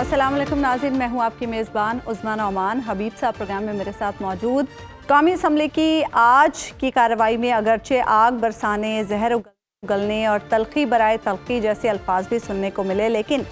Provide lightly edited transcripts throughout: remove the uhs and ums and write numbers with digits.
अस्सलाम वालेकुम नाज़रीन, मैं हूँ आपकी मेज़बान उस्मान ओमान। हबीब साहब प्रोग्राम में मेरे साथ मौजूद। कौमी असम्बली की आज की कार्रवाई में अगरचे आग बरसाने, जहर उगलने और तलखी बराए तलखी जैसे अल्फाज भी सुनने को मिले, लेकिन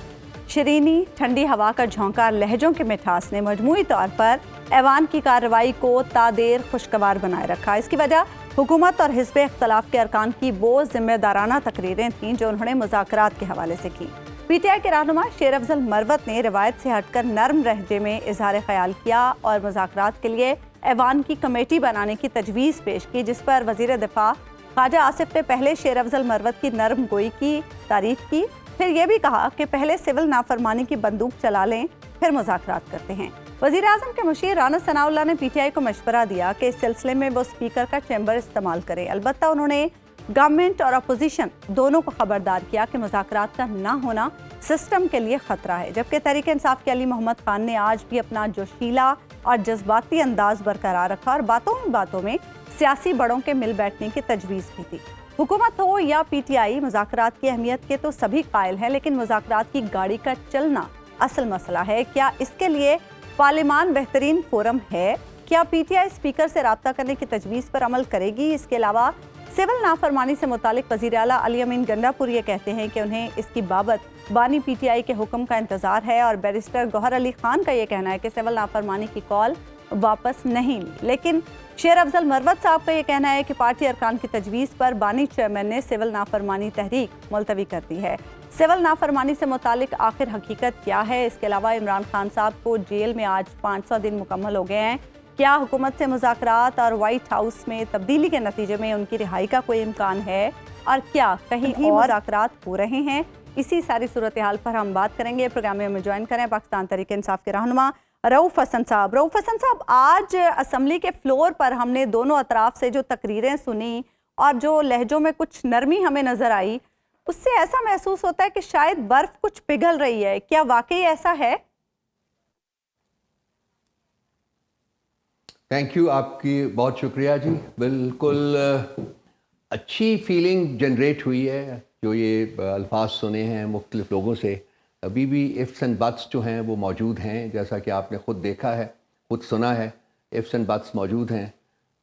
शरीनी ठंडी हवा का झोंका, लहजों के मिठास ने मजमूई तौर पर ऐवान की कार्रवाई को तादेर खुशगवार बनाए रखा। इसकी वजह हुकूमत और हिज़्ब इख्तलाफ के अरकान की वो जिम्मेदाराना तकरीरें थीं जो उन्होंने मुज़ाकरात के हवाले से की। पीटीआई के रहनुमा शेर अफजल मरवत ने रिवायत से हटकर नरम लहजे में इजहार ख्याल किया और मुज़ाकरात के लिए ऐवान की कमेटी बनाने की तजवीज़ पेश की, जिस पर वज़ीर दिफा ख्वाजा आसिफ ने पहले शेर अफजल मरवत की नरम गोई की तारीफ की, फिर यह भी कहा कि पहले सिविल नाफरमानी की बंदूक चला लें, फिर मुज़ाकरात करते हैं। वज़ीर आज़म के मुशीर राना सनाउल्लाह ने पीटीआई को मशवरा दिया कि इस सिलसिले में वो स्पीकर का चैम्बर इस्तेमाल करें। अलबत्ता उन्होंने गवर्नमेंट और अपोजिशन दोनों को खबरदार किया कि मुज़ाकरात का ना होना सिस्टम के लिए खतरा है। जबकि तहरीक इंसाफ के अली मोहम्मद खान ने आज भी अपना जोशीला और जज्बाती अंदाज बरकरार रखा और बातों में सियासी बड़ों के मिल बैठने की तजवीज़ भी थी। हुकूमत हो या पीटीआई, मुज़ाकरात की अहमियत के तो सभी कायल हैं, लेकिन मुज़ाकरात की गाड़ी का चलना असल मसला है। क्या इसके लिए पार्लियामान बेहतरीन फोरम है? क्या पीटीआई स्पीकर से रब्ता करने की तजवीज़ पर अमल करेगी? इसके अलावा सिविल नाफरमानी से मुतालिक वज़ीर आला अली अमीन गंडापुर ये कहते हैं कि उन्हें इसकी बाबत बानी पीटीआई के हुक्म का इंतज़ार है और बैरिस्टर गौहर अली खान का ये कहना है कि सिविल नाफरमानी की कॉल वापस नहीं ली। लेकिन शेर अफजल मरवत साहब का ये कहना है कि पार्टी अरकान की तजवीज़ पर बानी चेयरमैन ने सिविल नाफरमानी तहरीक मुलतवी कर दी है। सिविल नाफरमानी से मुतालिक आखिर हकीकत क्या है? इसके अलावा इमरान खान साहब को जेल में आज 500 दिन मुकम्मल हो गए हैं। क्या हुकूमत से मुज़ाकरात और वाइट हाउस में तब्दीली के नतीजे में उनकी रिहाई का कोई इम्कान है, और क्या कहीं और मुज़ाकरात हो रहे हैं? इसी सारी सूरत हाल पर हम बात करेंगे। प्रोग्राम में हमें ज्वाइन करें पाकिस्तान तहरीक इंसाफ के रहनुमा रऊफ़ हसन साहब। रऊफ़ हसन साहब, आज असम्बली के फ्लोर पर हमने दोनों अतराफ से जो तकरीरें सुनी और जो लहजों में कुछ नरमी हमें नज़र आई, उससे ऐसा महसूस होता है कि शायद बर्फ़ कुछ पिघल रही है। क्या वाकई ऐसा है? थैंक यू, आपकी बहुत शुक्रिया जी। बिल्कुल अच्छी फीलिंग जनरेट हुई है जो ये अल्फाज सुने हैं मुख्तलिफ लोगों से। अभी भी इफ्स एंड बट्स जो हैं वो मौजूद हैं, जैसा कि आपने ख़ुद देखा है, ख़ुद सुना है, इफ्स एंड बट्स मौजूद हैं।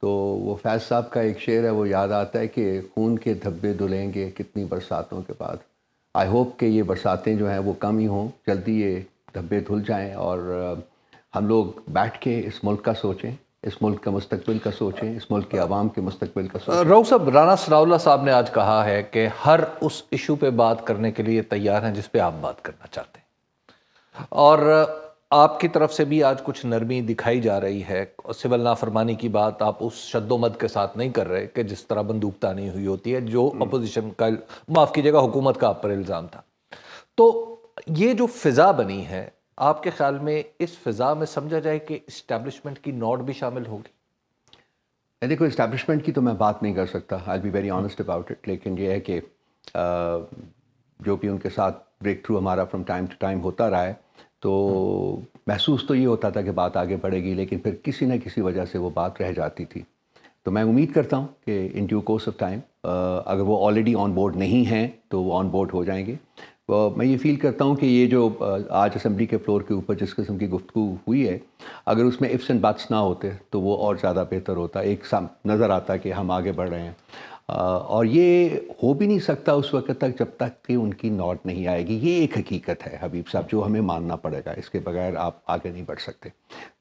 तो वो फैज़ साहब का एक शेर है, वो याद आता है कि खून के धब्बे धुलेंगे कितनी बरसातों के बाद। आई होप कि ये बरसातें जो हैं वो कम ही हों, जल्दी ये धब्बे धुल जाएं और हम लोग बैठ के इस मुल्क का सोचें, इस मुल्क का मुस्तकबिल का सोचें, इस मुल्क के आवाम के मुस्तकबिल का सोचें। रऊफ़ साहब, राना सनाउल्लाह साहब ने आज कहा है कि हर उस इशू पे बात करने के लिए तैयार हैं जिस पे आप बात करना चाहते हैं, और आपकी तरफ से भी आज कुछ नरमी दिखाई जा रही है। सिविल नाफरमानी की बात आप उस शद्दोमद के साथ नहीं कर रहे कि जिस तरह बंदूकतानी हुई होती है, जो अपोजिशन का, माफ़ कीजिएगा, हुकूमत का आप पर इल्ज़ाम था। तो ये जो फ़िज़ा बनी है, आपके ख्याल में इस फ़िज़ा में समझा जाए कि इस्टेब्लिशमेंट की नोट भी शामिल होगी? देखो, इस्टेब्लिशमेंट की तो मैं बात नहीं कर सकता, I be very honest about it, लेकिन ये है कि जो भी उनके साथ ब्रेक थ्रू हमारा फ्रॉम टाइम टू टाइम होता रहा है, तो महसूस तो ये होता था कि बात आगे बढ़ेगी, लेकिन फिर किसी न किसी वजह से वो बात रह जाती थी। तो मैं उम्मीद करता हूँ कि in due course of time, अगर वो ऑलरेडी ऑन बोर्ड नहीं हैं तो वो ऑन बोर्ड हो जाएंगे। मैं ये फ़ील करता हूँ कि ये जो आज असम्बली के फ्लोर के ऊपर जिस किस्म की गुफ्तगू हुई है, अगर उसमें इफ्स एंड बट्स ना होते तो वो और ज़्यादा बेहतर होता। एक नज़र आता कि हम आगे बढ़ रहे हैं, और ये हो भी नहीं सकता उस वक्त तक जब तक कि उनकी नोट नहीं आएगी। ये एक हकीकत है हबीब साहब, जो हमें मानना पड़ेगा, इसके बगैर आप आगे नहीं बढ़ सकते।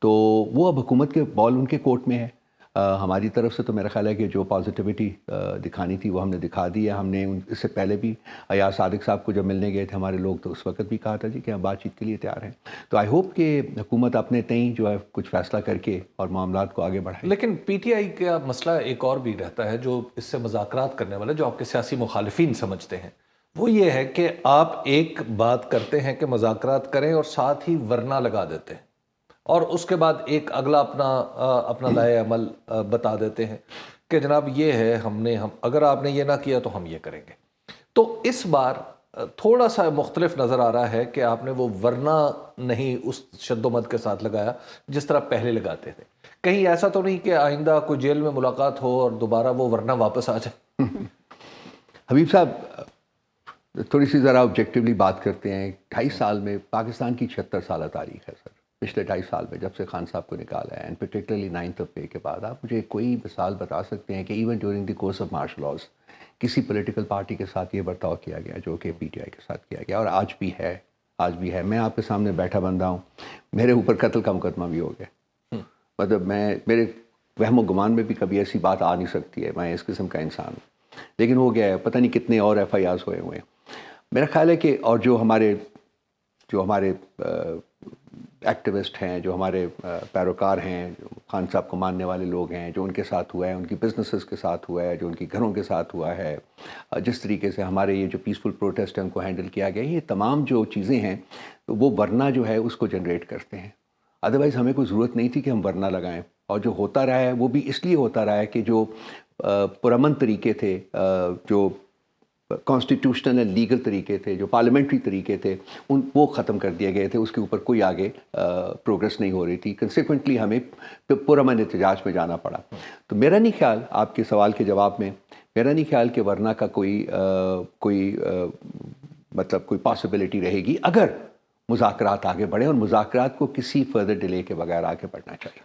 तो वो अब हुकूमत के बॉल उनके कोर्ट में है। हमारी तरफ से तो मेरा ख्याल है कि जो पॉजिटिविटी दिखानी थी वो हमने दिखा दी है। हमने इससे पहले भी अयाज सादिक साहब को जब मिलने गए थे हमारे लोग, तो उस वक्त भी कहा था जी कि हम बातचीत के लिए तैयार हैं। तो आई होप कि हुकूमत अपने तय जो है कुछ फ़ैसला करके और मामलात को आगे बढ़ाए। लेकिन पीटीआई का मसला एक और भी रहता है, जो इससे मुज़ाकरात करने वाले, जो आपके सियासी मुखालिफिन समझते हैं, वो ये है कि आप एक बात करते हैं कि मुज़ाकरात करें और साथ ही वरना लगा देते हैं, और उसके बाद एक अगला अपना लाए अमल बता देते हैं कि जनाब ये है, हम अगर आपने ये ना किया तो हम ये करेंगे। तो इस बार थोड़ा सा मुख्तलिफ नज़र आ रहा है कि आपने वो वरना नहीं उस शद्दोमद के साथ लगाया जिस तरह पहले लगाते थे। कहीं ऐसा तो नहीं कि आइंदा कोई जेल में मुलाकात हो और दोबारा वो वरना वापस आ जाए? हबीब साहब, थोड़ी सी ज़रा ऑब्जेक्टिवली बात करते हैं. 2.5 साल में पाकिस्तान की 76 साल तारीख है सर. पिछले 2.5 साल में जब से खान साहब को निकाला है, and particularly 9th of May के बाद, आप मुझे कोई मिसाल बता सकते हैं कि even during the course of martial laws किसी पॉलिटिकल पार्टी के साथ ये बर्ताव किया गया जो कि पीटीआई के साथ किया गया, और आज भी है. मैं आपके सामने बैठा बंदा हूँ, मेरे ऊपर कत्ल का मुकदमा भी हो गया. मतलब मेरे वहम गुमान में भी कभी ऐसी बात आ नहीं सकती है, मैं इस किस्म का इंसान हूँ, लेकिन हो गया है. पता नहीं कितने और FIRs हुए हैं. मेरा ख्याल है कि और जो हमारे एक्टिविस्ट हैं, जो हमारे पैरोकार हैं, जो खान साहब को मानने वाले लोग हैं, जो उनके साथ हुआ है, उनकी बिजनेसेस के साथ हुआ है, जो उनके घरों के साथ हुआ है, जिस तरीके से हमारे ये जो पीसफुल प्रोटेस्ट है उनको हैंडल किया गया, ये तमाम जो चीज़ें हैं तो वो वरना जो है उसको जनरेट करते हैं. अदरवाइज़ हमें कोई ज़रूरत नहीं थी कि हम वरना लगाएं. और जो होता रहा है वो भी इसलिए होता रहा है कि जो पुरअमन तरीके थे, जो कॉन्स्टिट्यूशनल एंड लीगल तरीके थे, जो पार्लियामेंट्री तरीके थे, वो ख़त्म कर दिए गए थे. उसके ऊपर कोई आगे प्रोग्रेस नहीं हो रही थी. कंसिक्वेंटली हमें पुरअमन एहतजाज में जाना पड़ा. तो मेरा नहीं ख्याल, आपके सवाल के जवाब में, मेरा नहीं ख्याल कि वरना का मतलब कोई पॉसिबिलिटी रहेगी अगर मुज़ाकरात आगे बढ़े, और मुज़ाकरात को किसी फर्दर डिले के बगैर आगे बढ़ना चाहिए.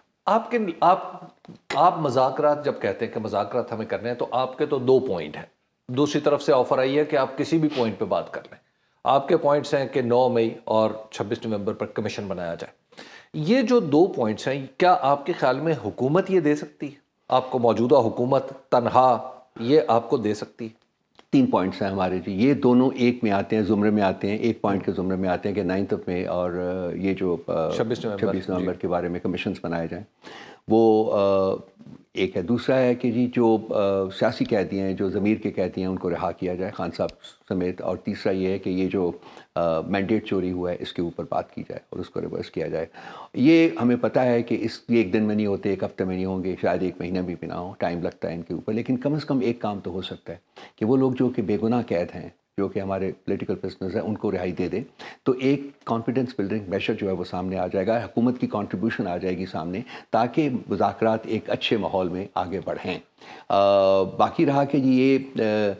आप मज़ाकरात जब कहते हैं कि मज़ाकरात हमें करने हैं, तो आपके तो 2 पॉइंट हैं. दूसरी तरफ से ऑफर आई है कि आप किसी भी पॉइंट पे बात कर लें. आपके पॉइंट्स हैं कि 9 मई और 26 नवंबर पर कमीशन बनाया जाए. ये जो 2 पॉइंट्स हैं, क्या आपके ख्याल में हुकूमत ये दे सकती है? आपको मौजूदा हुकूमत तनहा ये आपको दे सकती है? 3 पॉइंट्स हैं हमारे जी. ये दोनों एक में आते हैं, ज़ुमरे में आते हैं. एक पॉइंट के ज़ुमरे में आते हैं कि 9th ऑफ मे और ये जो 26 नवंबर के बारे में कमीशंस बनाए जाएं, वो एक है. दूसरा है कि जी जो सियासी कैदी हैं, जो ज़मीर के कैदी हैं, उनको रिहा किया जाए, खान साहब समेत. और तीसरा ये है कि ये जो मैंडेट चोरी हुआ है इसके ऊपर बात की जाए और उसको रिवर्स किया जाए. ये हमें पता है कि ये एक दिन में नहीं होते, एक हफ्ते में नहीं होंगे, शायद एक महीना भी ना हो, टाइम लगता है इनके ऊपर. लेकिन कम से कम एक काम तो हो सकता है कि वो लोग जो कि बेगुनाह कैद हैं, जो कि हमारे पॉलिटिकल प्रिजनर्स हैं, उनको रिहाई दे दें. तो एक कॉन्फिडेंस बिल्डिंग मेशर जो है वो सामने आ जाएगा, हुकूमत की कंट्रीब्यूशन आ जाएगी सामने, ताकि मुज़ाकरात एक अच्छे माहौल में आगे बढ़ें. बाकी रहा कि ये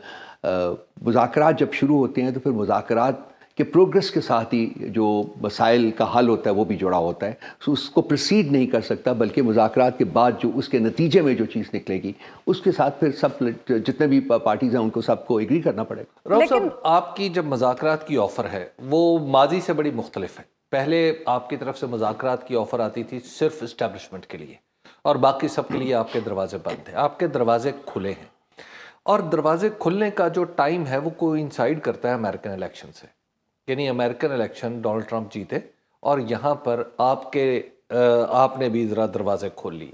मुज़ाकरात जब शुरू होते हैं तो फिर मुज़ाकरात के प्रोग्रेस के साथ ही जो मसाइल का हल होता है वो भी जुड़ा होता है. सो उसको प्रोसीड नहीं कर सकता, बल्कि मुज़ाकरात के बाद जो उसके नतीजे में जो चीज़ निकलेगी उसके साथ फिर सब जितने भी पार्टीज़ हैं उनको सबको एग्री करना पड़ेगा. रऊफ साहब, आपकी जब मुज़ाकरात की ऑफ़र है वो माजी से बड़ी मुख्तलिफ है. पहले आपकी तरफ से मुज़ाकरात की ऑफ़र आती थी सिर्फ इस्टेब्लिशमेंट के लिए, और बाकी सब के लिए आपके दरवाजे बंद थे. आपके दरवाजे खुले हैं, और दरवाजे खुलने का जो टाइम है वो कोइंसाइड करता है अमेरिकन इलेक्शन से. यानी अमेरिकन इलेक्शन डोनाल्ड ट्रंप जीते और यहाँ पर आपने भी ज़रा दरवाजे खोल लिए.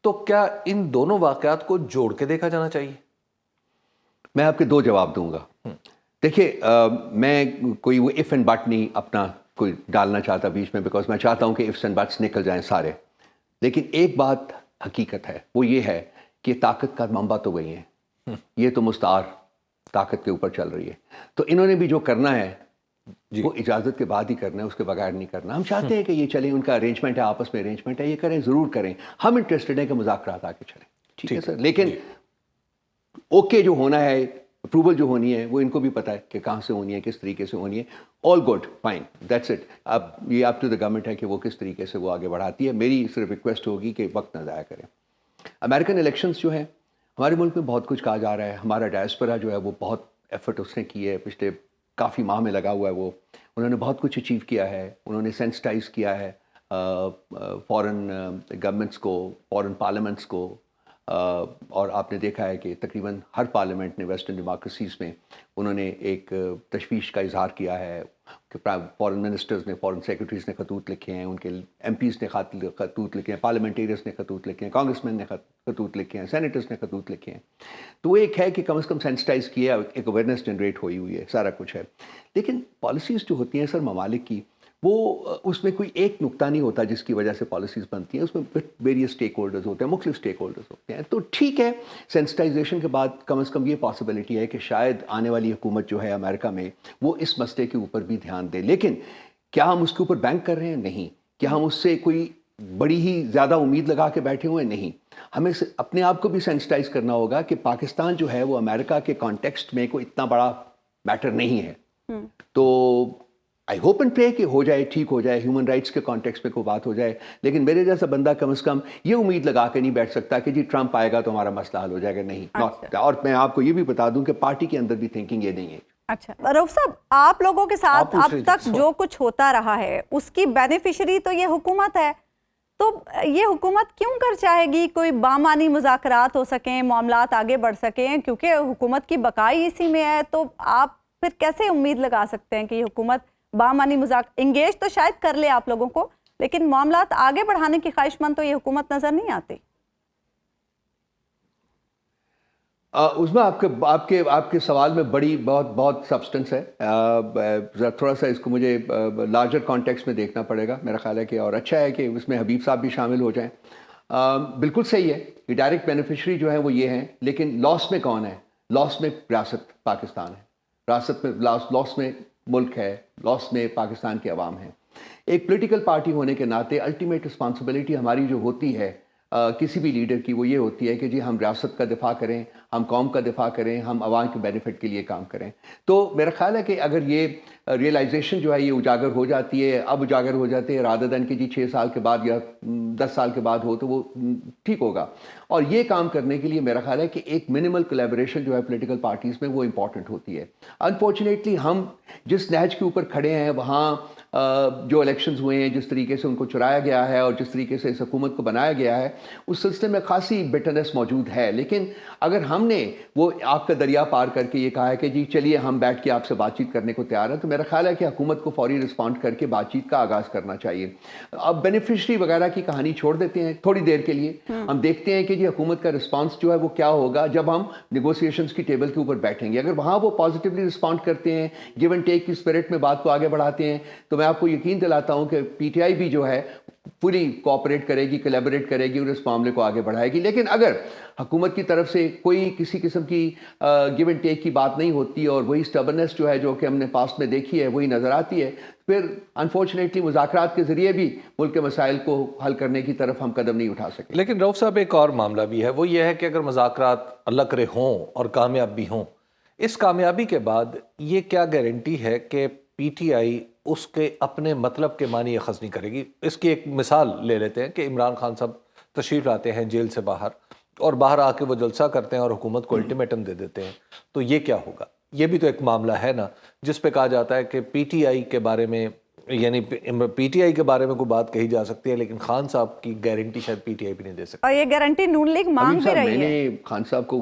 तो क्या इन दोनों वाक़यात को जोड़ के देखा जाना चाहिए? मैं आपके 2 जवाब दूंगा. देखिए, मैं कोई वो इफ़ एंड बट नहीं अपना कोई डालना चाहता बीच में, बिकॉज मैं चाहता हूँ कि इफ्स एंड बट्स निकल जाएं सारे. लेकिन एक बात हकीकत है, वो ये है कि ताकत का मंबा तो वही है, ये तो मुस्तार ताकत के ऊपर चल रही है. तो इन्होंने भी जो करना है वो इजाज़त के बाद ही करना है, उसके बगैर नहीं करना. हम चाहते हैं कि ये चलें, उनका अरेंजमेंट है, आपस में अरेंजमेंट है, ये करें, ज़रूर करें. हम इंटरेस्टेड हैं कि मुज़ाकरात आगे चलें. ठीक है सर. लेकिन ओके जो होना है, अप्रूवल जो होनी है, वो इनको भी पता है कि कहाँ से होनी है, किस तरीके से होनी है. All good, fine, that's it. अब ये अप टू द गवर्नमेंट है कि वो किस तरीके से वो आगे बढ़ाती है. मेरी सिर्फ रिक्वेस्ट होगी कि वक्त ना ज़ाया करें. अमेरिकन इलेक्शंस जो है, हमारे मुल्क में बहुत कुछ कहा जा रहा है. हमारा डायस्पोरा जो है वो बहुत एफर्ट उसने की है, पिछले काफ़ी माह में लगा हुआ है. वो उन्होंने बहुत कुछ अचीव किया है. उन्होंने सेंसिटाइज किया है फॉरेन गवर्नमेंट्स को, फॉरेन पार्लियामेंट्स को. और आपने देखा है कि तकरीबन हर पार्लियामेंट ने वेस्टर्न डेमोक्रेसीज़ में उन्होंने एक तशवीश का इजहार किया है कि फॉरेन मिनिस्टर्स ने, फॉरेन सेक्रेटरीज़ ने खतूत लिखे हैं, उनके MPs ने खतूत लिखे हैं, पार्लियामेंटेरियंस ने खतूत लिखे हैं, कांग्रेसमैन ने खतूत लिखे हैं, सेनेटर्स ने खतूत लिखे हैं. तो एक है कि कम से कम सेंसिटाइज़ किया, एक अवेयरनेस जनरेट हुई है, सारा कुछ है. लेकिन पॉलिसीज़ जो होती हैं सर ममालिक की, वो उसमें कोई एक नुक्ता नहीं होता जिसकी वजह से पॉलिसीज़ बनती हैं. उसमें वेरियस स्टेक होल्डर्स होते हैं, मुख्तलिफ स्टेक होल्डर्स होते हैं. तो ठीक है, सेंसिटाइजेशन के बाद कम से कम ये पॉसिबिलिटी है कि शायद आने वाली हुकूमत जो है अमेरिका में वो इस मसले के ऊपर भी ध्यान दे. लेकिन क्या हम उसके ऊपर बैंक कर रहे हैं? नहीं. क्या हम उससे कोई बड़ी ही ज़्यादा उम्मीद लगा के बैठे हुए हैं? नहीं. हमें अपने आप को भी सेंसिटाइज करना होगा कि पाकिस्तान जो है वो अमेरिका के कॉन्टेक्स्ट में कोई इतना बड़ा मैटर नहीं है। तो आई होप एंड प्रे कि हो जाए, ठीक हो जाए, ह्यूमन राइट्स के कॉन्टेक्स्ट में कोई बात हो जाए। लेकिन मेरे जैसा बंदा कम से कम ये उम्मीद लगा के नहीं बैठ सकता कि जी ट्रंप आएगा तो हमारा मसला हल हो जाएगा, नहीं। अच्छा। और मैं आपको ये भी बता दूं कि पार्टी के अंदर भी थिंकिंग ये नहीं है। अच्छा रऊफ साहब, आप लोगों के साथ पूछ अब लीजिए तक सवाल। जो कुछ होता रहा है उसकी बेनिफिशियरी तो ये हुकूमत है, तो ये हुकूमत क्यों कर चाहेगी कोई बामानी मुज़ाकरात हो सकें, मामलात आगे बढ़ सकें? क्योंकि हुकूमत की बकाई इसी में है, तो आप फिर कैसे उम्मीद लगा सकते हैं कि ये हुकूमत बामानी इंगेज तो शायद कर ले आप लोगों को, लेकिन मामलात आगे बढ़ाने की ख्वाहिशमंद तो ये हुकूमत नजर नहीं आती। उसमें आपके आपके सवाल में बड़ी बहुत सब्सटेंस है। थोड़ा सा इसको मुझे लार्जर कॉन्टेक्स्ट में देखना पड़ेगा मेरा ख्याल है कि, और अच्छा है कि उसमें हबीब साहब भी शामिल हो जाएं। बिल्कुल सही है कि डायरेक्ट बेनिफिशरी जो है वो ये हैं, लेकिन लॉस में कौन है? लॉस में रियासत पाकिस्तान है, रियासत में लॉस में मुल्क है, लॉस में पाकिस्तान के अवाम है। एक पॉलिटिकल पार्टी होने के नाते अल्टीमेट रिस्पॉन्सिबिलिटी हमारी जो होती है किसी भी लीडर की, वो ये होती है कि जी हम रियासत का दिफा करें, हम कौम का दिफा करें, हम आवाम के बेनिफिट के लिए काम करें। तो मेरा ख्याल है कि अगर ये रियलाइजेशन जो है ये उजागर हो जाती है, अब उजागर हो जाती है रादर देन कि जी 6 साल के बाद या 10 साल के बाद हो, तो वो ठीक होगा। और ये काम करने के लिए मेरा ख्याल है कि एक मिनिमल कोलैबोरेशन जो है पॉलिटिकल पार्टीज़ में वो इंपॉर्टेंट होती है। अनफॉर्चुनेटली हम जिस नहज के ऊपर खड़े हैं वहाँ जो इलेक्शंस हुए हैं, जिस तरीके से उनको चुराया गया है और जिस तरीके से इस हुकूमत को बनाया गया है, उस सिलसिले में खासी बिटरनेस मौजूद है। लेकिन अगर हमने वो आपका दरिया पार करके ये कहा है कि जी चलिए हम बैठ के आपसे बातचीत करने को तैयार हैं, तो मेरा ख्याल है कि हुकूमत को फौरी रिस्पॉन्ड करके बातचीत का आगाज़ करना चाहिए। अब बेनिफिशरी वगैरह की कहानी छोड़ देते हैं थोड़ी देर के लिए, हम देखते हैं कि जी हुकूमत का रिस्पॉन्स जो है वो क्या होगा जब हम निगोसिएशंस की टेबल के ऊपर बैठेंगे। अगर वहाँ वो पॉजिटिवली रिस्पॉन्ड करते हैं, गिव एंड टेक की स्पिरिट में बात को आगे बढ़ाते हैं, तो मैं आपको यकीन दिलाता हूं कि पीटीआई भी जो है पूरी कोऑपरेट करेगी, कोलैबोरेट करेगी और इस मामले को आगे बढ़ाएगी। लेकिन अगर हुकूमत की तरफ से कोई किसी किस्म की गिव एंड टेक की बात नहीं होती और वही स्टबर्नेस जो है जो कि हमने पास्ट में देखी है वही नज़र आती है, फिर अनफॉर्चुनेटली मुज़ाकरात के ज़रिए भी मुल्क के मसाइल को हल करने की तरफ हम कदम नहीं उठा सके। लेकिन रऊफ साहब एक और मामला भी है, वो ये है कि अगर मुज़ाकरात अल्लाह करे हों और कामयाब भी हों, इस कामयाबी के बाद ये क्या गारंटी है कि पीटीआई उसके अपने मतलब के मानी अखज़ नहीं करेगी? इसकी एक मिसाल ले लेते हैं कि इमरान खान साहब तशरीफ़ लाते हैं जेल से बाहर और बाहर आके वो जलसा करते हैं और हुकूमत को अल्टीमेटम दे देते हैं, तो ये क्या होगा? ये भी तो एक मामला है ना, जिस पे कहा जाता है कि पीटीआई के बारे में, यानी पीटीआई के बारे में कोई बात कही जा सकती है, लेकिन खान साहब की गारंटी शायद पीटीआई भी नहीं दे सकती। और ये गारंटी नून लीग मांग भी रही है। मैंने खान साहब को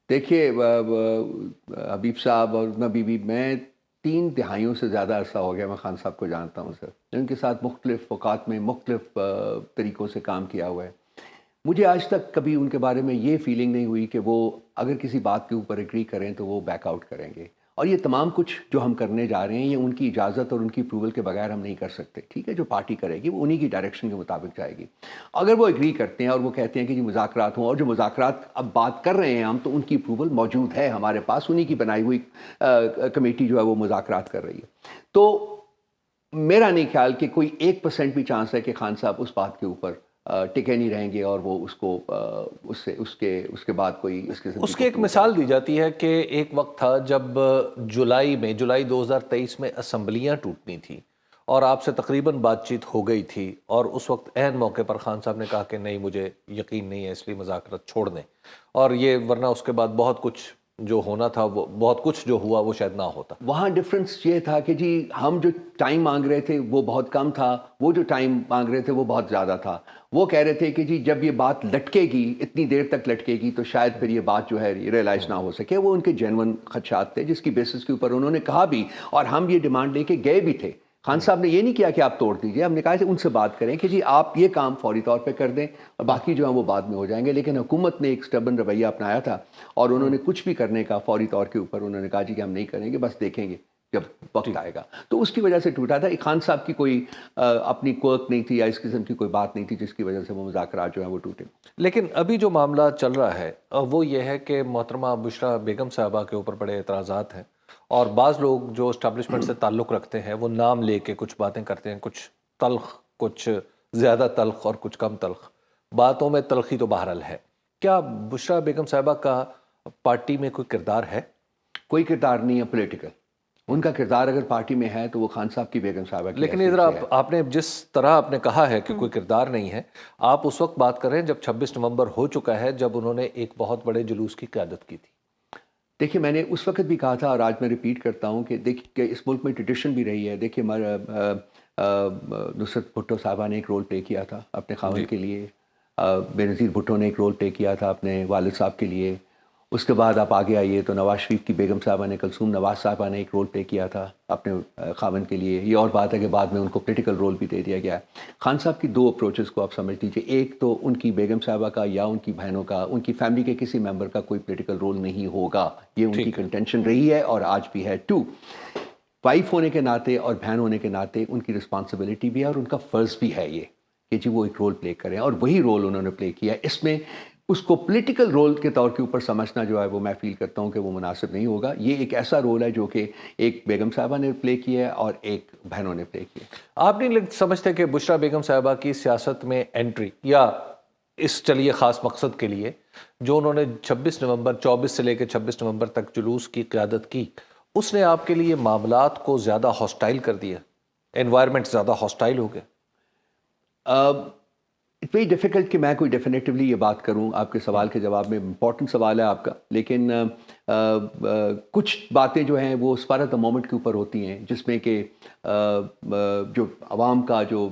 देखिए, हबीब साहब और नबी, मैं 3 तिहाइयों से ज़्यादा अरसा हो गया मैं खान साहब को जानता हूँ सर। उनके साथ मुख्तलिफ औकात में मुख्तलिफ तरीक़ों से काम किया हुआ है। मुझे आज तक कभी उनके बारे में ये फीलिंग नहीं हुई कि वो अगर किसी बात के ऊपर एग्री करें तो वो बैकआउट करेंगे। और ये तमाम कुछ जो हम करने जा रहे हैं ये उनकी इजाज़त और उनकी अप्रूवल के बगैर हम नहीं कर सकते। ठीक है, जो पार्टी करेगी वो उन्हीं की डायरेक्शन के मुताबिक जाएगी। अगर वो एग्री करते हैं और वो कहते हैं कि जी मुज़ाकरात हों, और जो मुज़ाकरात अब बात कर रहे हैं हम, तो उनकी अप्रूवल मौजूद है हमारे पास, उन्हीं की बनाई हुई कमेटी जो है वो मुज़ाकरात कर रही है। तो मेरा नहीं ख्याल कि कोई 1% भी चांस है कि खान साहब उस बात के ऊपर टिके नहीं रहेंगे और वो उसको उसके बाद कोई उसकी एक मिसाल दी जाती है कि एक वक्त था जब जुलाई 2023 में असम्बलियाँ टूटनी थी और आपसे तकरीबन बातचीत हो गई थी, और उस वक्त ऐन मौके पर खान साहब ने कहा कि नहीं, मुझे यकीन नहीं है, इसलिए मुज़ाकरात छोड़ दें। और ये वरना उसके बाद बहुत कुछ जो होना था, वो बहुत कुछ जो हुआ वो शायद ना होता। वहाँ डिफरेंस ये था कि जी हम जो टाइम मांग रहे थे वो बहुत कम था, वो जो टाइम मांग रहे थे वो बहुत ज़्यादा था। वो कह रहे थे कि जी जब ये बात लटकेगी, इतनी देर तक लटकेगी, तो शायद फिर ये बात जो है रियलाइज़ ना हो सके। वो उनके जेन्युइन खदशात थे जिसकी बेसिस के ऊपर उन्होंने कहा भी, और हम ये डिमांड लेके गए भी थे। खान साहब ने ये नहीं किया कि आप तोड़ दीजिए, हमने कहा कि उनसे बात करें कि जी आप ये काम फौरी तौर पे कर दें और बाकी जो है वो बाद में हो जाएंगे। लेकिन हुकूमत ने एक स्टबन रवैया अपनाया था और उन्होंने कुछ भी करने का फौरी तौर के ऊपर उन्होंने कहा जी कि हम नहीं करेंगे, बस देखेंगे जब वक्त आएगा। तो उसकी वजह से टूटा था। खान साहब की कोई अपनी क्वर्क नहीं थी या इस किस्म की कोई बात नहीं थी जिसकी वजह से वो मुज़ाकरात जो है वो टूटे। लेकिन अभी जो मामला चल रहा है वो ये है कि मोहतरमा बुशरा बेगम साहबा के ऊपर बड़े एतराज़ात हैं, और बाज़ लोग जो इस्टेब्लिशमेंट से ताल्लुक़ रखते हैं वो नाम लेके कुछ बातें करते हैं, कुछ तल्ख़, कुछ ज़्यादा तल्ख़ और कुछ कम तल्ख़। बातों में तल्ख़ी तो बहरहाल है। क्या बुशरा बेगम साहबा का पार्टी में कोई किरदार है? کوئی کردار نہیں ہے پولیٹیکل. ان کا کردار اگر پارٹی میں ہے تو وہ خان صاحب کی بیگم صاحبہ کی لیکن حیثیت ادھر سے ہے. آپ نے جس طرح آپ نے کہا ہے کہ کوئی کردار نہیں ہے، آپ اس وقت بات کر رہے ہیں جب 26 نومبر ہو چکا ہے، جب انہوں نے ایک بہت بڑے جلوس کی قیادت کی تھی. دیکھیے میں نے اس وقت بھی کہا تھا اور آج میں ریپیٹ کرتا ہوں کہ دیکھیے کہ اس ملک میں ٹریڈیشن بھی رہی ہے. دیکھیے نصرت بھٹو صاحبہ نے ایک رول پلے کیا تھا اپنے خاوند کے لیے، بے نظیر بھٹو نے ایک رول پلے کیا تھا اپنے والد صاحب کے لیے. اس کے بعد آپ آگے آئیے تو نواز شریف کی بیگم صاحبہ نے، کلثوم نواز صاحبہ نے ایک رول پلے کیا تھا اپنے خاوند کے لیے. یہ اور بات ہے کہ بعد میں ان کو پولیٹیکل رول بھی دے دیا گیا. خان صاحب کی دو اپروچز کو آپ سمجھ لیجیے. ایک تو ان کی بیگم صاحبہ کا یا ان کی بہنوں کا، ان کی فیملی کے کسی ممبر کا کوئی پولیٹیکل رول نہیں ہوگا، یہ ان کی کنٹینشن رہی ہے اور آج بھی ہے. 2 وائف ہونے کے ناطے اور بہن ہونے کے ناطے ان کی رسپانسبلٹی بھی ہے اور ان کا فرض بھی ہے یہ کہ جی وہ ایک رول پلے کریں، اور وہی رول انہوں نے پلے کیا. اس میں اس کو پولیٹیکل رول کے طور کے اوپر سمجھنا جو ہے وہ میں فیل کرتا ہوں کہ وہ مناسب نہیں ہوگا. یہ ایک ایسا رول ہے جو کہ ایک بیگم صاحبہ نے پلے کیا ہے اور ایک بہنوں نے پلے کیا. آپ نہیں سمجھتے کہ بشریٰ بیگم صاحبہ کی سیاست میں انٹری یا اس چلیے خاص مقصد کے لیے جو انہوں نے 24 سے لے کے 26 نومبر تک جلوس کی قیادت کی، اس نے آپ کے لیے معاملات کو زیادہ ہاسٹائل کر دیا، انوائرمنٹ زیادہ ہاسٹائل ہو گیا؟ اٹس ویری ڈیفیکلٹ کہ میں کوئی ڈیفینیٹیولی یہ بات کروں. آپ کے سوال کے جواب میں امپورٹنٹ سوال ہے آپ کا، لیکن کچھ باتیں جو ہیں وہ اسپر آف دا مومنٹ کے اوپر ہوتی ہیں، جس میں کہ جو عوام کا جو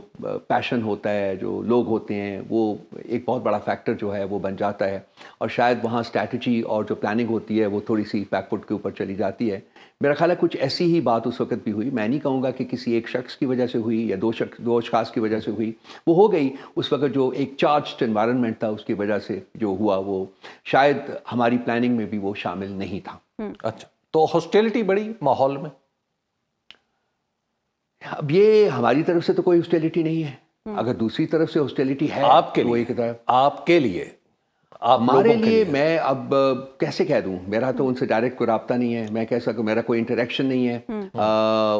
پیشن ہوتا ہے، جو لوگ ہوتے ہیں، وہ ایک بہت بڑا فیکٹر جو ہے وہ بن جاتا ہے، اور شاید وہاں اسٹریٹجی اور جو پلاننگ ہوتی ہے وہ تھوڑی سی بیک فٹ کے اوپر چلی جاتی ہے. میرا خیال ہے کچھ ایسی ہی بات اس وقت بھی ہوئی. میں نہیں کہوں گا کہ کسی ایک شخص کی وجہ سے ہوئی یا دو اشخاص کی وجہ سے ہوئی. وہ ہو گئی اس وقت جو ایک چارجڈ انوائرنمنٹ تھا اس کی وجہ سے جو ہوا، وہ شاید ہماری پلاننگ میں بھی وہ شامل نہیں تھا. اچھا، تو ہاسٹیلٹی بڑی ماحول میں؟ اب یہ ہماری طرف سے تو کوئی ہاسٹیلٹی نہیں ہے. اگر دوسری طرف سے ہاسٹیلٹی ہے آپ کے لیے، آپ کے لیے، ہمارے لیے میں اب کیسے کہہ دوں، میرا تو ان سے ڈائریکٹ کوئی رابطہ نہیں ہے. میں کہہ سکوں میرا کوئی انٹریکشن نہیں ہے.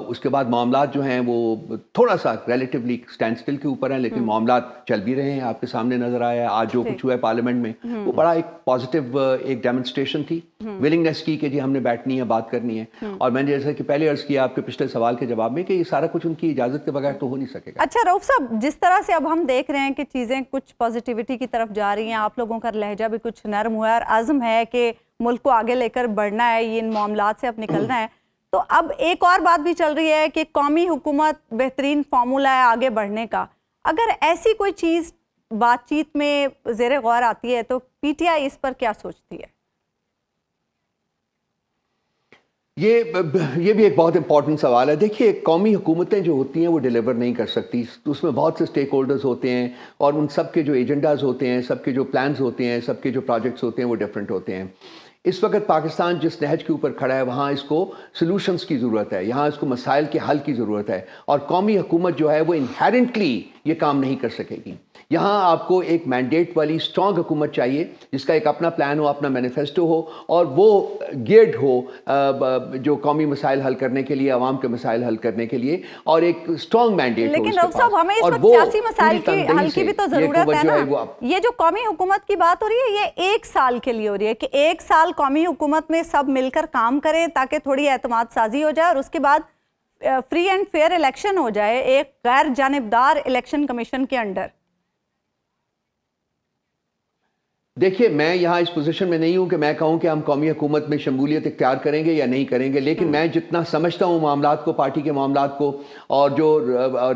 اس کے بعد معاملات جو ہیں وہ تھوڑا سا ریلیٹیولی اسٹینڈ اسٹل کے اوپر ہیں، لیکن معاملات چل بھی رہے ہیں. آپ کے سامنے نظر آیا ہے آج جو کچھ ہوا ہے پارلیمنٹ میں، وہ بڑا ایک پازیٹیو ایک ڈیمونسٹریشن تھی، ولنگنیس کی کہ جی ہم نے بیٹھنی ہے، بات کرنی ہے. اور میں نے جیسا کہ پہلے عرض کیا آپ کے پچھلے سوال کے جواب میں کہ یہ سارا کچھ ان کی اجازت کے بغیر تو ہو نہیں سکے گا. اچھا رؤف صاحب، جس طرح سے اب ہم دیکھ رہے ہیں کہ چیزیں کچھ پازیٹیوٹی کی طرف جا رہی ہیں، آپ لوگوں کا لہجہ بھی کچھ نرم ہوا ہے اور عزم ہے کہ ملک کو آگے لے کر بڑھنا ہے، یہ ان معاملات سے اب نکلنا ہے، تو اب ایک اور بات بھی چل رہی ہے کہ قومی حکومت بہترین فارمولہ ہے آگے بڑھنے کا. اگر ایسی کوئی چیز بات چیت میں زیر غور آتی ہے تو پی ٹی آئی اس پر کیا سوچتی ہے؟ یہ بھی ایک بہت امپورٹنٹ سوال ہے. دیکھیے قومی حکومتیں جو ہوتی ہیں وہ ڈیلیور نہیں کر سکتی. اس میں بہت سے اسٹیک ہولڈرز ہوتے ہیں اور ان سب کے جو ایجنڈاز ہوتے ہیں، سب کے جو پلانز ہوتے ہیں، سب کے جو پروجیکٹس ہوتے ہیں وہ ڈفرینٹ ہوتے ہیں. اس وقت پاکستان جس نہج کے اوپر کھڑا ہے وہاں اس کو سلوشنز کی ضرورت ہے، یہاں اس کو مسائل کے حل کی ضرورت ہے، اور قومی حکومت جو ہے وہ انہیرنٹلی یہ کام نہیں کر سکے گی. یہاں آپ کو ایک مینڈیٹ والی اسٹرانگ حکومت چاہیے جس کا ایک اپنا پلان ہو، اپنا مینیفیسٹو ہو، اور وہ گیئرڈ ہو جو قومی مسائل حل کرنے کے لیے، عوام کے مسائل حل کرنے کے لیے، اور ایک اسٹرانگ مینڈیٹ ہو. لیکن رؤف صاحب ہمیں اس وقت سیاسی مسائل کی حل کی بھی تو ضرورت ہے نا. یہ جو قومی حکومت کی بات ہو رہی ہے یہ 1 سال کے لیے ہو رہی ہے کہ 1 سال قومی حکومت میں سب مل کر کام کریں تاکہ تھوڑی اعتماد سازی ہو جائے اور اس کے بعد فری اینڈ فیئر الیکشن ہو جائے ایک غیر جانبدار الیکشن کمیشن کے انڈر. دیکھیے میں یہاں اس پوزیشن میں نہیں ہوں کہ میں کہوں کہ ہم قومی حکومت میں شمولیت اختیار کریں گے یا نہیں کریں گے، لیکن میں جتنا سمجھتا ہوں معاملات کو، پارٹی کے معاملات کو، اور جو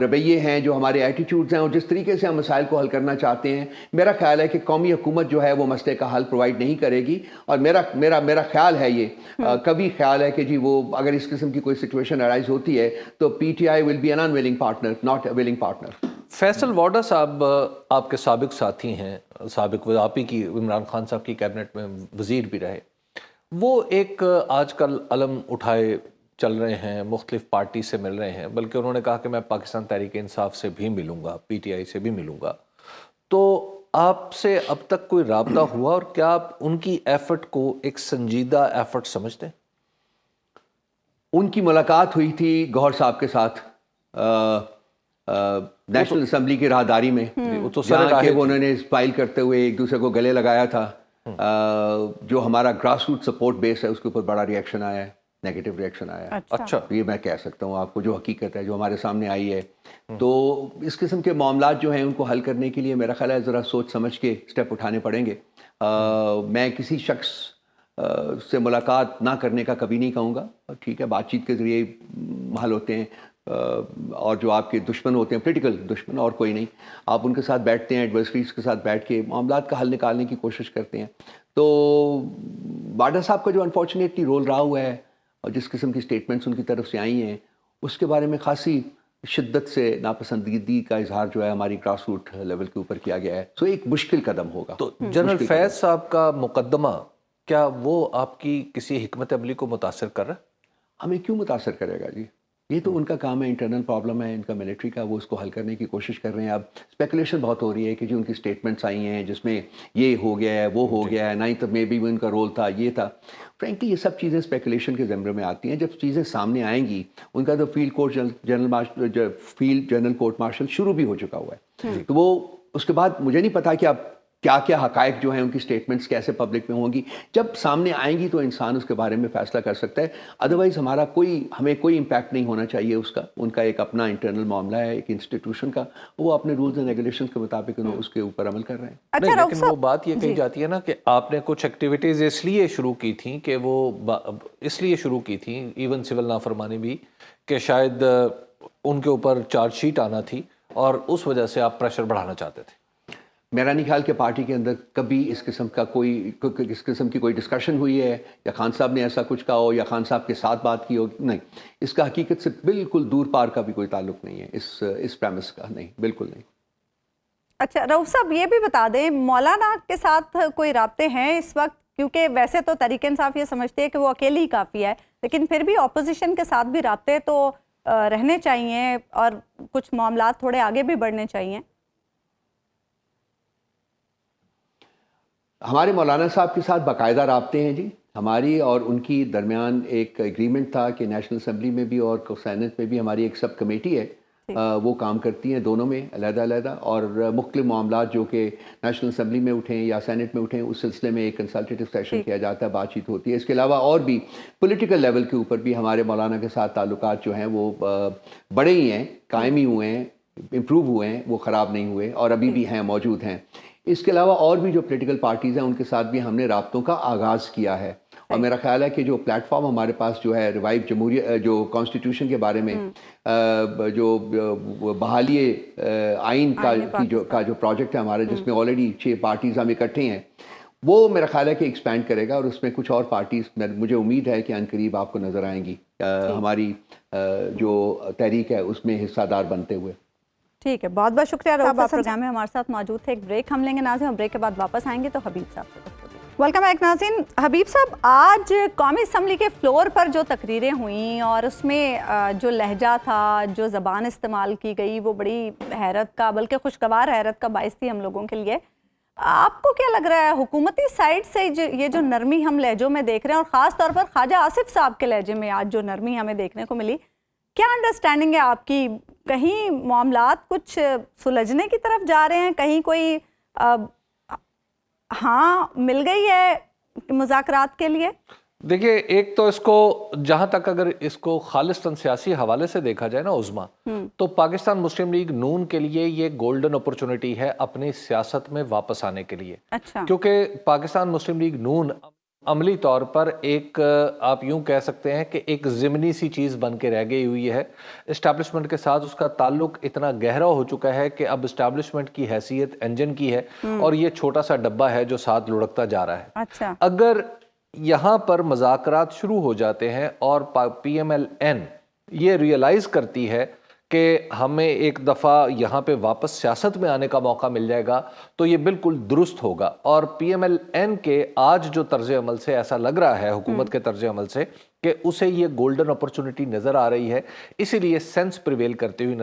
رویے ہیں، جو ہمارے ایٹیٹیوڈز ہیں، اور جس طریقے سے ہم مسائل کو حل کرنا چاہتے ہیں، میرا خیال ہے کہ قومی حکومت جو ہے وہ مسئلے کا حل پرووائڈ نہیں کرے گی. اور میرا خیال ہے یہ کبھی خیال ہے کہ جی وہ اگر اس قسم کی کوئی سچویشن ارائز ہوتی ہے تو PTI will be an unwilling partner, not a willing partner. Faisal Vawda صاحب آپ کے سابق ساتھی ہیں، سابق آپ ہی کی عمران خان صاحب کی کیبنٹ میں وزیر بھی رہے. وہ ایک آج کل علم اٹھائے چل رہے ہیں، مختلف پارٹی سے مل رہے ہیں، بلکہ انہوں نے کہا کہ میں پاکستان تحریک انصاف سے بھی ملوں گا، پی ٹی آئی سے بھی ملوں گا. تو آپ سے اب تک کوئی رابطہ ہوا اور کیا آپ ان کی ایفرٹ کو ایک سنجیدہ ایفرٹ سمجھتے ہیں؟ ان کی ملاقات ہوئی تھی گوہر صاحب کے ساتھ نیشنل اسمبلی کی راہداری میں، جہاں کہ انہوں نے اسمائل کرتے ہوئے ایک دوسرے کو گلے لگایا تھا. जो हमारा ग्रास रूट सपोर्ट बेस है उसके ऊपर बड़ा रिएक्शन आया है, नेगेटिव रिएक्शन आया है। अच्छा, ये मैं कह सकता हूँ आपको, जो हकीकत है जो हमारे सामने आई है। तो इस किस्म के मामलात जो हैं उनको हल करने के लिए मेरा ख्याल है ज़रा सोच समझ के स्टेप उठाने पड़ेंगे। मैं किसी शख्स से मुलाकात ना करने का कभी नहीं कहूँगा, ठीक है, बातचीत के ज़रिए हल होते हैं। और जो आपके दुश्मन होते हैं, पोलिटिकल दुश्मन और कोई नहीं, आप उनके साथ बैठते हैं, एडवर्सरीज के साथ बैठ के मामलात का हल निकालने की कोशिश करते हैं। तो बाडा साहब का जो अनफॉर्चुनेटली रोल रहा हुआ है और जिस किस्म की स्टेटमेंट्स उनकी तरफ से आई हैं उसके बारे में खासी शिद्दत से नापसंदीदगी का इजहार जो है हमारी ग्रास रूट लेवल के ऊपर किया गया है। सो एक मुश्किल कदम होगा। तो जनरल फैज साहब का मुकदमा, क्या वो आपकी किसी हिकमत अमली को मुतासर कर रहा है? हमें क्यों मुतासर करेगा जी, ये तो उनका काम है, इंटरनल प्रॉब्लम है इनका मिलिट्री का, वो उसको हल करने की कोशिश कर रहे हैं। अब स्पेकुलेशन बहुत हो रही है कि जो उनकी स्टेटमेंट्स आई हैं जिसमें ये हो गया है, वो हो गया है, नहीं तो मे बी उनका रोल था, ये था। फ्रेंकली ये सब चीज़ें स्पेकुलेशन के ज़मरे में आती हैं। जब चीज़ें सामने आएंगी, उनका तो फील्ड जनरल कोर्ट मार्शल शुरू भी हो चुका हुआ है, तो वो उसके बाद मुझे नहीं पता कि अब क्या क्या हकायक जो हैं उनकी स्टेटमेंट्स कैसे पब्लिक में होंगी। जब सामने आएंगी तो इंसान उसके बारे में फैसला कर सकता है। अदरवाइज़ हमें कोई इम्पैक्ट नहीं होना चाहिए उसका। उनका एक अपना इंटरनल मामला है एक इंस्टीट्यूशन का, वो अपने रूल्स एंड रेगुलेशंस के मुताबिक उसके ऊपर अमल कर रहे हैं। अच्छा, नहीं, लेकिन वो बात ये कही जाती है ना कि आपने कुछ एक्टिविटीज़ इसलिए शुरू की थी कि वो इसलिए शुरू की थी, इवन सिविल नाफरमानी भी, कि शायद उनके ऊपर चार्जशीट आना थी और उस वजह से आप प्रेशर बढ़ाना चाहते थे। मेरा नहीं ख्याल कि पार्टी के अंदर कभी इस किस्म की कोई डिस्कशन हुई है या खान साहब ने ऐसा कुछ कहा हो या खान साहब के साथ बात की हो। नहीं, इसका हकीकत से बिल्कुल दूर पार का भी कोई ताल्लुक नहीं है इस प्रेमिस का, नहीं, बिल्कुल नहीं। अच्छा रऊफ साहब, ये भी बता दें मौलाना के साथ कोई राब्ते हैं इस वक्त? क्योंकि वैसे तो तहरीक इंसाफ ये समझते हैं कि वो अकेली ही काफ़ी है, लेकिन फिर भी अपोजिशन के साथ भी राब्ते तो रहने चाहिए और कुछ मामलात थोड़े आगे भी बढ़ने चाहिए। हमारे मौलाना साहब के साथ बाकायदा राब्ते हैं जी। हमारी और उनकी दरमियान एक एग्रीमेंट था कि नेशनल असम्बली में भी और सेनेट में भी हमारी एक सब कमेटी है, वो काम करती हैं दोनों में अलग-अलग, और मुख्तलिफ मामलात जो कि नेशनल असम्बली में उठें या सेनेट में उठें उस सिलसिले में एक कंसल्टेटिव सेशन किया जाता है, बातचीत होती है। इसके अलावा और भी पॉलिटिकल लेवल के ऊपर भी हमारे मौलाना के साथ ताल्लुकात जो हैं वो बड़े ही हैं, कायम ही हुए हैं, इम्प्रूव हुए हैं, वो ख़राब नहीं हुए और अभी भी हैं, मौजूद हैं। इसके अलावा और भी जो पॉलिटिकल पार्टीज़ हैं उनके साथ भी हमने राब्तों का आगाज़ किया है। और मेरा ख्याल है कि जो प्लेटफॉर्म हमारे पास जो है रिवाइव जमहूरियत, जो कॉन्स्टिट्यूशन के बारे में जो बहाली आइन का जो प्रोजेक्ट है हमारे, जिसमें ऑलरेडी 6 पार्टीज़ हम इकट्ठे हैं, वो मेरा ख्याल है कि एक्सपैंड करेगा और उसमें कुछ और पार्टीज़ मुझे उम्मीद है कि अनकरीब आपको नज़र आएंगी हमारी जो तहरीक है उसमें हिस्सादार बनते हुए। ठीक है, बहुत बहुत शुक्रिया रऊफ साहब, प्रोग्राम में हमारे साथ मौजूद थे। एक ब्रेक हम लेंगे नाज़रीन, और ब्रेक के बाद वापस आएंगे तो हबीब साहब से। वेलकम बैक नाज़रीन। हबीब साहब, आज कौमी असम्बली के फ्लोर पर जो तकरीरें हुई और उसमें जो लहजा था, जो ज़बान इस्तेमाल की गई, वो बड़ी हैरत का, बल्कि खुशगवार हैरत का बाइस थी हम लोगों के लिए। आपको क्या लग रहा है, हुकूमती साइड से ये जो नरमी हम लहजों में देख रहे हैं और ख़ास तौर पर ख्वाजा आसिफ साहब के लहजे में आज जो नरमी हमें देखने को मिली, क्या अंडरस्टैंडिंग है आपकी? कहीं मामलात कुछ सुलझने की तरफ जा रहे हैं, कहीं कोई हाँ मिल गई है मुज़ाकरात के लिए? देखिए, एक तो इसको जहां तक अगर इसको खालिस्तन सियासी हवाले से देखा जाए ना उज़्मा, तो पाकिस्तान मुस्लिम लीग नून के लिए ये गोल्डन अपॉर्चुनिटी है अपनी सियासत में वापस आने के लिए। अच्छा। क्योंकि पाकिस्तान मुस्लिम लीग नून अमली तौर पर एक, आप यूं कह सकते हैं कि एक ज़िमनी सी चीज़ बन के रह गई हुई है। इस्टेब्लिशमेंट के साथ उसका ताल्लुक इतना गहरा हो चुका है कि अब इस्टेब्लिशमेंट की हैसियत इंजन की है और ये छोटा सा डब्बा है जो साथ लुढ़कता जा रहा है। अच्छा। अगर यहाँ पर मुज़ाकरात शुरू हो जाते हैं और PMLN ये रियलाइज़ करती है कि हमें एक दफ़ा यहाँ पे वापस सियासत में आने का मौका मिल जाएगा, तो ये बिल्कुल दुरुस्त होगा। और PMLN के आज जो तर्ज अमल से ऐसा लग रहा है, हुकूमत के तर्ज अमल से, कि उसे ये गोल्डन अपॉर्चुनिटी नज़र आ रही है, इसीलिए सेंस प्रिवेल करती हुई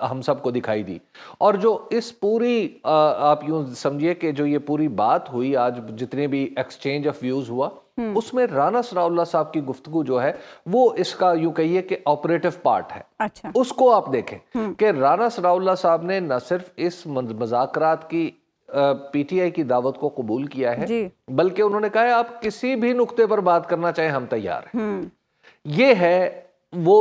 हम सबको दिखाई दी। और जो इस पूरी आप यूँ समझिए कि जो ये पूरी बात हुई आज, जितने भी एक्सचेंज ऑफ व्यूज़ हुआ, उसमें राना सनाउल्लाह साहब की गुफ्तगू जो है वो इसका यूं कहिए कि ऑपरेटिव पार्ट है। अच्छा। उसको आप देखें कि राना सनाउल्लाह साहब ने न सिर्फ इस मुज़ाकरात की पी टी आई की दावत को कबूल किया है, जी। बल्कि उन्होंने कहा है आप किसी भी नुक्ते पर बात करना चाहें हम तैयार हैं। ये है वो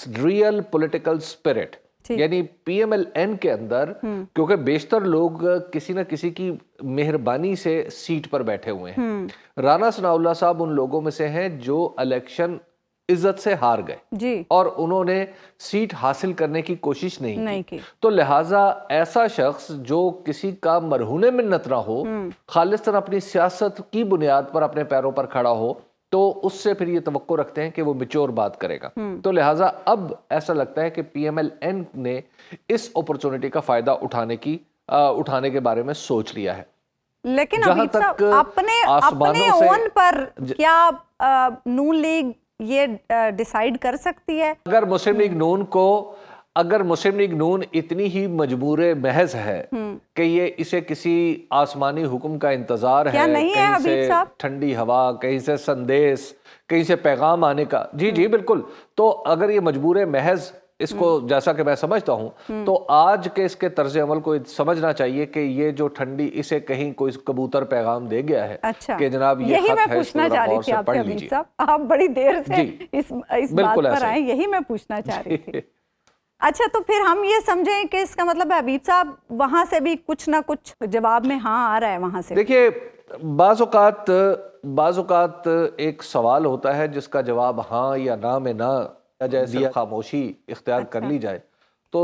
रियल पॉलिटिकल स्पिरिट, यानी पीएमएल-एन के अंदर, क्योंकि बेशतर लोग किसी न किसी की मेहरबानी से सीट पर बैठे हुए हैं। राना सनाउल्लाह साहब उन लोगों में से हैं जो इलेक्शन इज्जत से हार गए जी। और उन्होंने सीट हासिल करने की कोशिश नहीं की। तो लिहाजा ऐसा शख्स जो किसी का मरहूने मिन्नत ना हो, खालिस्तन अपनी सियासत की बुनियाद पर अपने पैरों पर खड़ा हो, तो उससे फिर ये तवक्को रखते हैं कि वो मैच्योर बात करेगा। तो लिहाजा अब ऐसा लगता है कि पीएमएल-एन ने इस अपॉर्चुनिटी का फायदा उठाने के बारे में सोच लिया है। लेकिन जहां हबीब साहब, तक अपने ओन पर क्या नून लीग ये डिसाइड कर सकती है? अगर मुस्लिम लीग नून इतनी ही मजबूरे महज है कि ये इसे किसी आसमानी हुक्म का इंतजार है, नहीं है कहीं हबीब से साहब? ठंडी हवा, कहीं से संदेश, कहीं से पैगाम आने का, जी जी बिल्कुल, तो अगर ये मजबूरे महज इसको जैसा कि मैं समझता हूं, तो आज के इसके तर्ज अमल को समझना चाहिए कि ये जो ठंडी, इसे कहीं कोई कबूतर पैगाम दे गया है। अच्छा, कि जनाब ये यही खत मैं है, पूछना इसको चाह रही गौर थी से आपसे पढ़ हबीब लीजिए। साहब, आप बड़ी देर से इस बात बिल्कुल पर ऐसे आए, यही मैं पूछना चाह रही थी। अच्छा, तो फिर हम ये समझें कि इसका मतलब है हबीब साहब वहां से भी कुछ ना कुछ जवाब में हाँ आ रहा है वहां से। देखिए, बाज़ औक़ात एक सवाल होता है जिसका जवाब हाँ या ना में ना जैसे खामोशी इख्तियार कर ली जाए तो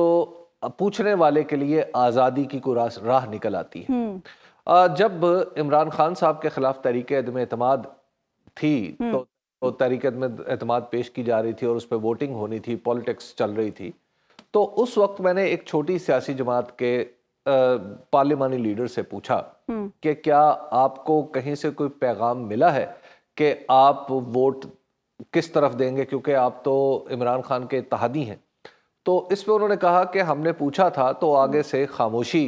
पूछने वाले के लिए आज़ादी की कोई राह निकल आती है। जब इमरान खान साहब के खिलाफ तहरीक अदम एतमाद थी तो तहरीक अदम एतमाद पेश की जा रही थी और उस पर वोटिंग होनी थी, पॉलिटिक्स चल रही थी। तो उस वक्त मैंने एक छोटी सियासी जमात के पार्लिमानी लीडर से पूछा कि क्या आपको कहीं से कोई पैगाम मिला है कि आप वोट किस तरफ देंगे, क्योंकि आप तो इमरान खान के इत्तेहादी हैं। तो इस पे उन्होंने कहा कि हमने पूछा था तो आगे से खामोशी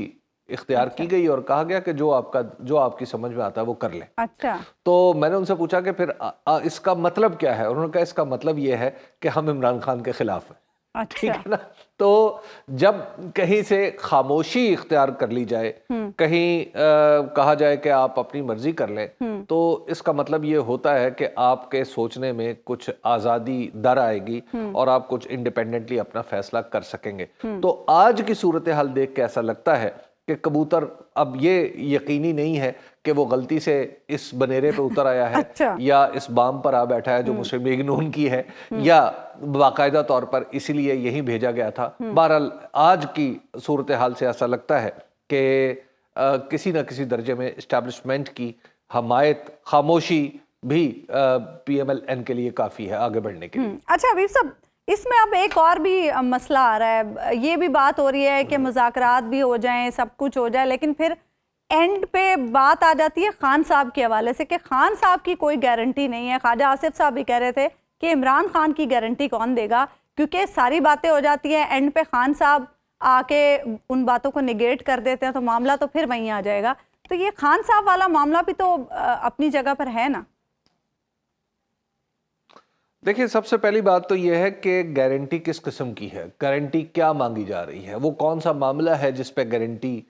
इख्तियार की गई और कहा गया कि जो आपकी समझ में आता है वो कर लें। अच्छा, तो मैंने उनसे पूछा कि फिर इसका मतलब क्या है? उन्होंने कहा इसका मतलब ये है कि हम इमरान खान के खिलाफ हैं। अच्छा। ठीक है ना? तो जब कहीं से खामोशी इख्तियार कर ली जाए, कहीं कहा जाए कि आप अपनी मर्जी कर लें, तो इसका मतलब ये होता है कि आपके सोचने में कुछ आज़ादी दर आएगी और आप कुछ इंडिपेंडेंटली अपना फैसला कर सकेंगे। तो आज की सूरत हाल देख के ऐसा लगता है कि कबूतर अब ये यकीनी नहीं है कि वो गलती से इस बनेरे पे उतर आया है अच्छा। या इस बाम पर आ बैठा है जो मुस्लिम लीग नून की है, या बाकायदा तौर पर इसीलिए यही भेजा गया था। बहरहाल आज की सूरत हाल से ऐसा लगता है कि किसी न किसी दर्जे में इस्टेब्लिशमेंट की हमायत, खामोशी भी पीएमएल-एन के लिए काफ़ी है आगे बढ़ने के लिए। अच्छा हबीब साहब, इसमें अब एक और भी मसला आ रहा है। ये भी बात हो रही है कि मुज़ाकरात भी हो जाएं, सब कुछ हो जाए, लेकिन फिर एंड पे बात आ जाती है खान साहब के हवाले से कि खान साहब की कोई गारंटी नहीं है। ख्वाजा आसिफ साहब भी कह रहे थे कि इमरान खान की गारंटी कौन देगा, क्योंकि सारी बातें हो जाती हैं, एंड पे खान साहब आके उन बातों को निगेट कर देते हैं तो मामला तो फिर वहीं आ जाएगा। तो ये खान साहब वाला मामला भी तो अपनी जगह पर है ना। देखिए, सबसे पहली बात तो यह है कि गारंटी किस किस्म की है, गारंटी क्या मांगी जा रही है, वो कौन सा मामला है जिस पे गारंटी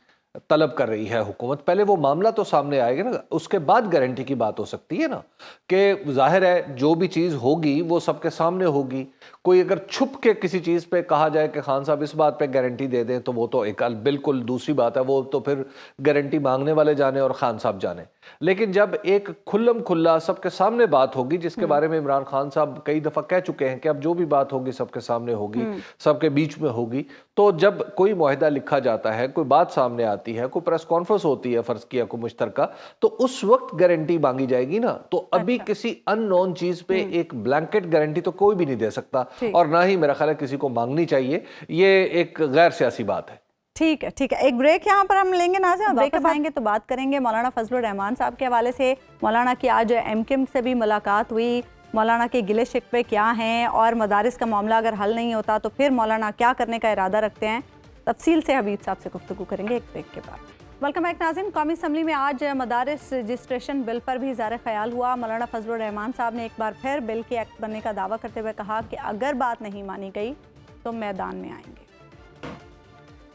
तलब कर रही है हुकूमत। पहले वो मामला तो सामने आएगा ना, उसके बाद गारंटी की बात हो सकती है ना। कि जाहिर है जो भी चीज़ होगी वो सबके सामने होगी। कोई अगर छुप के किसी चीज़ पे कहा जाए कि खान साहब इस बात पे गारंटी दे दें, तो वो तो एक बिल्कुल दूसरी बात है, वो तो फिर गारंटी मांगने वाले जाने और खान साहब जाने। लेकिन जब एक खुल्लम खुल्ला सबके सामने बात होगी, जिसके बारे में इमरान खान साहब कई दफ़ा कह चुके हैं कि अब जो भी बात होगी सबके सामने होगी, सबके बीच में होगी, तो जब कोई मुआहिदा लिखा जाता है, कोई बात सामने आती है, कोई प्रेस कॉन्फ्रेंस होती है फर्ज किया कोई मुश्तरका, तो उस वक्त गारंटी मांगी जाएगी ना। तो अभी किसी अननोन चीज पे एक ब्लैंकेट गारंटी तो कोई भी नहीं दे सकता, और ना ही मेरा ख्याल है किसी को मांगनी चाहिए। ये एक गैर सियासी बात है। ठीक है, ठीक है, एक ब्रेक यहाँ पर हम लेंगे नाज़िम। ब्रेक के आएंगे तो बात करेंगे मौलाना फजलुर रहमान साहब के हवाले से। मौलाना की आज एमकेएम से भी मुलाकात हुई, मौलाना के गिले शिकवे क्या हैं और मदारिस का मामला अगर हल नहीं होता तो फिर मौलाना क्या करने का इरादा रखते हैं, तफसील से हबीब साहब से गुफ्तगू करेंगे एक ब्रेक के बाद। वेलकम बैक नाज़रीन। कौमी असम्बली में आज मदारिस रजिस्ट्रेशन बिल पर भी इज़हार ख्याल हुआ। मौलाना फजलुर रहमान साहब ने एक बार फिर बिल के एक्ट बनने का दावा करते हुए कहा कि अगर बात नहीं मानी गई तो मैदान में आएंगे।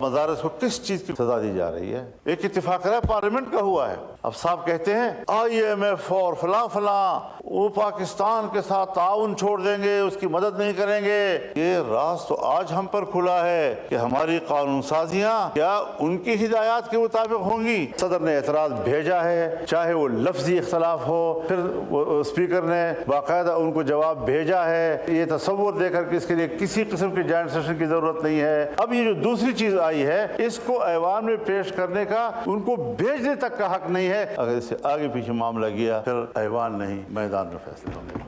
मदारिस को किस चीज की सजा दी जा रही है? एक इत्तेफाक राय पार्लियामेंट का हुआ है, अब साहब कहते हैं IMF और फलां फलां वो पाकिस्तान के साथ ताउन छोड़ देंगे, उसकी मदद नहीं करेंगे। ये राज तो आज हम पर खुला है कि हमारी कानून साजियां क्या उनकी हिदायत के मुताबिक होंगी? सदर ने एतराज भेजा है, चाहे वो लफ्जी इख्तलाफ हो, फिर स्पीकर ने बाकायदा उनको जवाब भेजा है। ये तसव्वुर देकर कि इसके लिए किसी किस्म की जॉइंट सेशन की जरूरत नहीं है। अब ये जो दूसरी चीज आई है, इसको ऐवान में पेश करने का उनको भेजने तक का हक नहीं है। अगर इससे आगे पीछे मामला गया फिर ऐवान नहीं, मैदान में फैसले होंगे।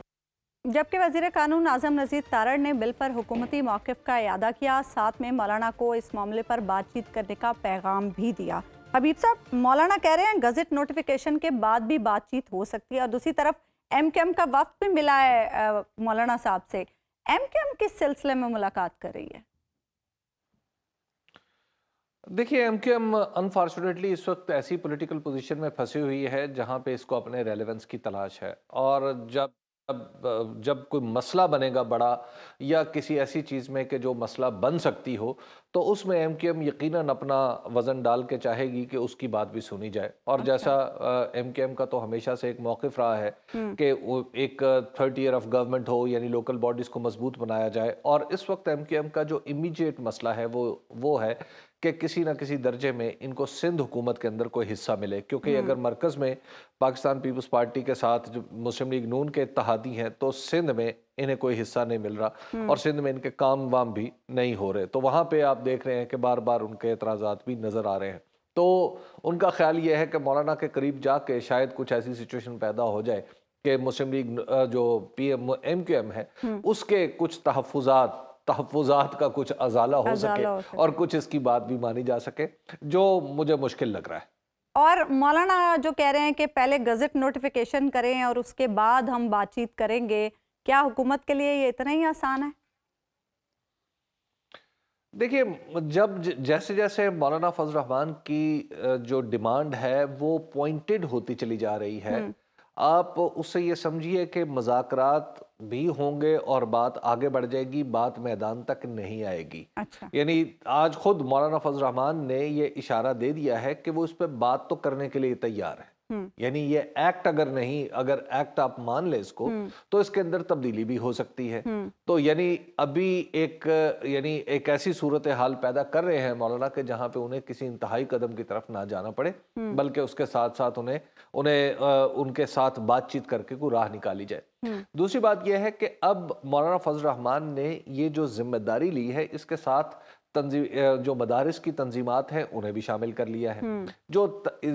जबकि वज़ीर कानून आज़म नज़ीर तारड़ ने बिल पर हुकूमती मौक़िफ़ का इयादा किया, साथ में मौलाना को इस मामले पर बातचीत करने का पैगाम भी दिया। हबीब साहब, मौलाना कह रहे हैं गज़ट नोटिफिकेशन के बाद भी बातचीत हो सकती है, और दूसरी तरफ MKM का वफ्द भी मिला है मौलाना साहब से। MKM किस सिलसिले में मुलाकात कर रही है? देखिए, MKM अनफॉर्चुनेटली इस वक्त ऐसी पॉलिटिकल पोजीशन में फंसी हुई है जहां पे इसको अपने रेलेवेंस की तलाश है, और जब कोई मसला बनेगा बड़ा या किसी ऐसी चीज़ में कि जो मसला बन सकती हो, तो उसमें MKM यकीनन अपना वज़न डाल के चाहेगी कि उसकी बात भी सुनी जाए। और जैसा MKM का तो हमेशा से एक मौक़िफ़ रहा है कि वो एक थर्ड ईयर ऑफ गवर्नमेंट हो, यानी लोकल बॉडीज़ को मजबूत बनाया जाए। और इस वक्त MKM का जो इमीडिएट मसला है वो है कि किसी न किसी दर्जे में इनको सिंध हुकूमत के अंदर कोई हिस्सा मिले, क्योंकि अगर मरकज़ में पाकिस्तान पीपल्स पार्टी के साथ जो मुस्लिम लीग नून के इत्तेहादी हैं, तो सिंध में इन्हें कोई हिस्सा नहीं मिल रहा और सिंध में इनके काम वाम भी नहीं हो रहे। तो वहाँ पे आप देख रहे हैं कि बार बार उनके एतराज़ात भी नज़र आ रहे हैं। तो उनका ख्याल ये है कि मौलाना के करीब जाके शायद कुछ ऐसी सिचुएशन पैदा हो जाए कि मुस्लिम लीग जो MKM है उसके कुछ तहफ़्फ़ुज़ात का कुछ अज़ाला हो सके और कुछ इसकी बात भी मानी जा सके, जो मुझे मुश्किल लग रहा है। और मौलाना जो कह रहे हैं कि पहले गज़ट नोटिफिकेशन करें और उसके बाद हम बातचीत करेंगे, क्या हुकूमत के लिए ये इतना ही आसान है? देखिए, जब जैसे जैसे मौलाना फजल रहमान की जो डिमांड है वो पॉइंटेड होती चली जा रही है, आप उससे ये समझिए कि मज़ाकरात भी होंगे और बात आगे बढ़ जाएगी, बात मैदान तक नहीं आएगी। अच्छा। यानी आज खुद मौलाना फजल रहमान ने ये इशारा दे दिया है कि वो इस पर बात तो करने के लिए तैयार है। यानी ये एक्ट अगर एक्ट आप मान ले इसको, तो इसके अंदर तब्दीली भी हो सकती है। तो यानी अभी एक ऐसी सूरत हाल पैदा कर रहे हैं मौलाना के जहां पे उन्हें किसी इंतहाई कदम की तरफ ना जाना पड़े, बल्कि उसके साथ साथ उन्हें उनके साथ बातचीत करके कोई राह निकाली जाए। दूसरी बात यह है कि अब मौलाना फजल रहमान ने ये जो जिम्मेदारी ली है, इसके साथ जो मदारिस की तंजीमात हैं उन्हें भी शामिल कर लिया है। जो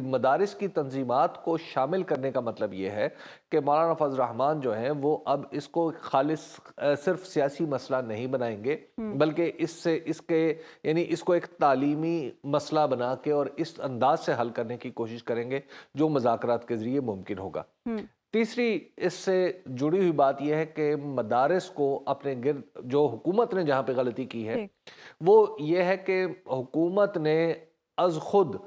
मदारिस की तंजीमात को शामिल करने का मतलब ये है कि मौलाना फजल रहमान जो हैं वो अब इसको खालिस सिर्फ सियासी मसला नहीं बनाएंगे, बल्कि इसको एक तालीमी मसला बना के और इस अंदाज से हल करने की कोशिश करेंगे जो मुज़ाकरात के जरिए मुमकिन होगा। तीसरी इससे जुड़ी हुई बात यह है कि मदारिस को अपने गिर्द, जो हुकूमत ने जहाँ पे गलती की है वो ये है कि हुकूमत ने अज खुद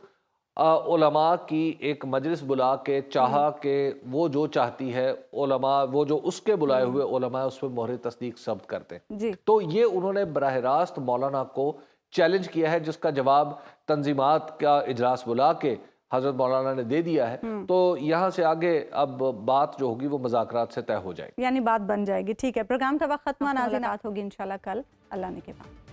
उलमा की एक मजलिस बुला के चाहा कि वो जो चाहती है उलमा, वो जो उसके बुलाए हुए उलमा उस पर मोहर तस्दीक सब्त करते हैं। तो ये उन्होंने बराह रास्त मौलाना को चैलेंज किया है, जिसका जवाब तंजीमात का इजलास बुला के हजरत मौलाना ने दे दिया है। तो यहाँ से आगे अब बात जो होगी वो मुज़ाकरात से तय हो जाएगी, यानी बात बन जाएगी। ठीक है, प्रोग्राम का वक्त खत्म, नाज़रीन, बात होगी इंशाल्लाह कल, अल्लाह ने के बाद।